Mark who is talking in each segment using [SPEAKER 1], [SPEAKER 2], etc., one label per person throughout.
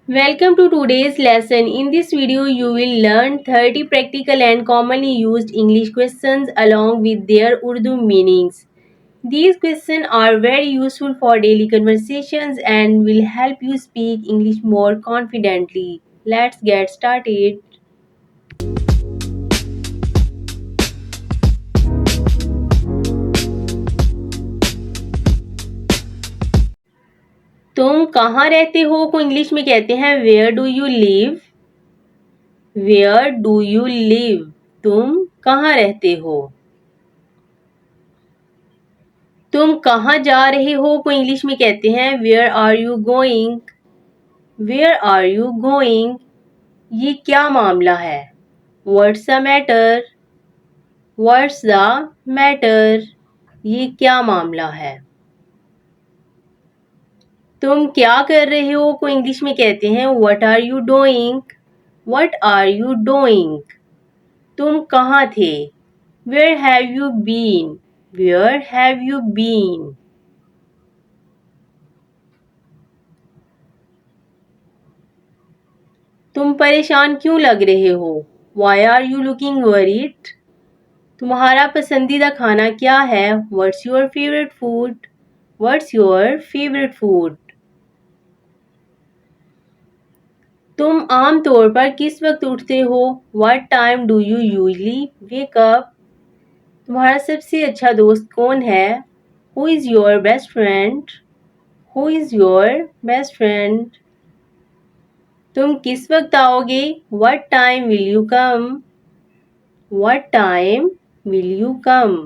[SPEAKER 1] Welcome to today's lesson. In this video, you will learn 30 practical and commonly used English questions along with their Urdu meanings. These questions are very useful for daily conversations and will help you speak English more confidently. Let's get started. तुम कहाँ रहते हो को English में कहते हैं where do you live. Where do you live, तुम कहाँ रहते हो। तुम कहाँ जा रहे हो को इंग्लिश में कहते हैं where are you going. Where are you going, ये क्या मामला है। What's the matter. What's the matter, ये क्या मामला है। तुम क्या कर रहे हो को इंग्लिश में कहते हैं what are you doing. What are you doing, तुम कहाँ थे। Where have you been. Where have you been, तुम परेशान क्यों लग रहे हो। Why are you looking worried. तुम्हारा पसंदीदा खाना क्या है। What's your favourite food. What's your favourite food, तुम आम तौर पर किस वक्त उठते हो। What time do you usually wake up. तुम्हारा सबसे अच्छा दोस्त कौन है। Who is your best friend. Who is your best friend, तुम किस वक्त आओगे। What time will you come. What time will you come,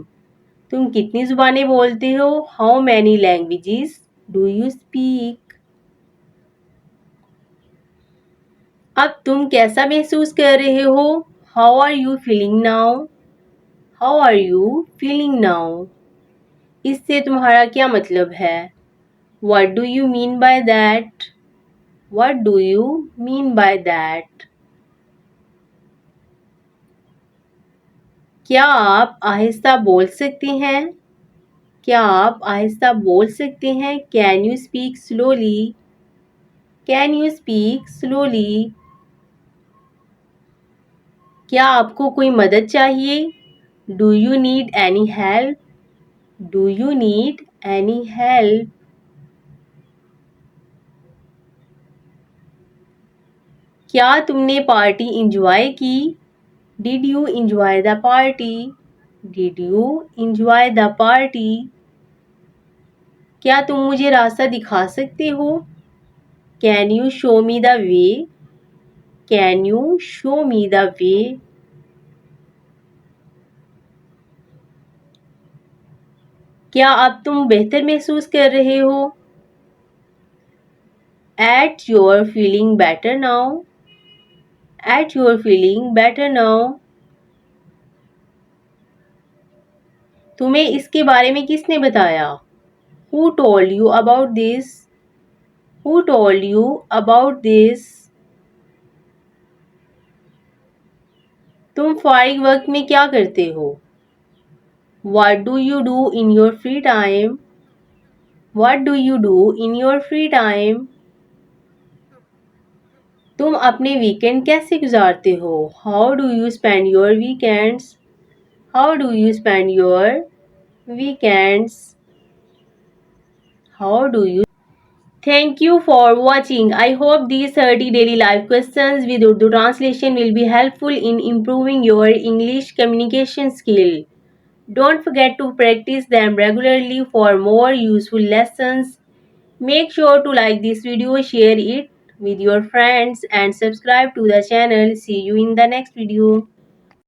[SPEAKER 1] तुम कितनी जुबानें बोलते हो। How many languages do you speak. अब तुम कैसा महसूस कर रहे हो। How are you feeling now. How are you feeling now, इससे तुम्हारा क्या मतलब है। What do you mean by that. What do you mean by that, क्या आप आहिस्ता बोल सकते हैं। क्या आप आहिस्ता बोल सकते हैं। Can you speak slowly. Can you speak slowly, क्या आपको कोई मदद चाहिए। Do you need any help. Do you need any help, क्या तुमने पार्टी इंजॉय की। Did you enjoy the party. Did you enjoy the party, क्या तुम मुझे रास्ता दिखा सकते हो। Can you show me the way. Can you show me the way, क्या अब तुम बेहतर महसूस कर रहे हो। At your feeling better now. At your feeling better now, तुम्हें इसके बारे में किसने बताया। Who told you about this. Who told you about this, तुम फारिग वक्त में क्या करते हो। What do you do in your free time. What do you do in your free time, तुम अपने वीकेंड कैसे गुजारते हो। How do you spend your weekends. How do you spend your weekends, how do you. Thank you for watching. I hope these 30 daily life questions with Urdu translation will be helpful in improving your English communication skill. Don't forget to practice them regularly for more useful lessons. Make sure to like this video, share it with your friends and subscribe to the channel. See you in the next video.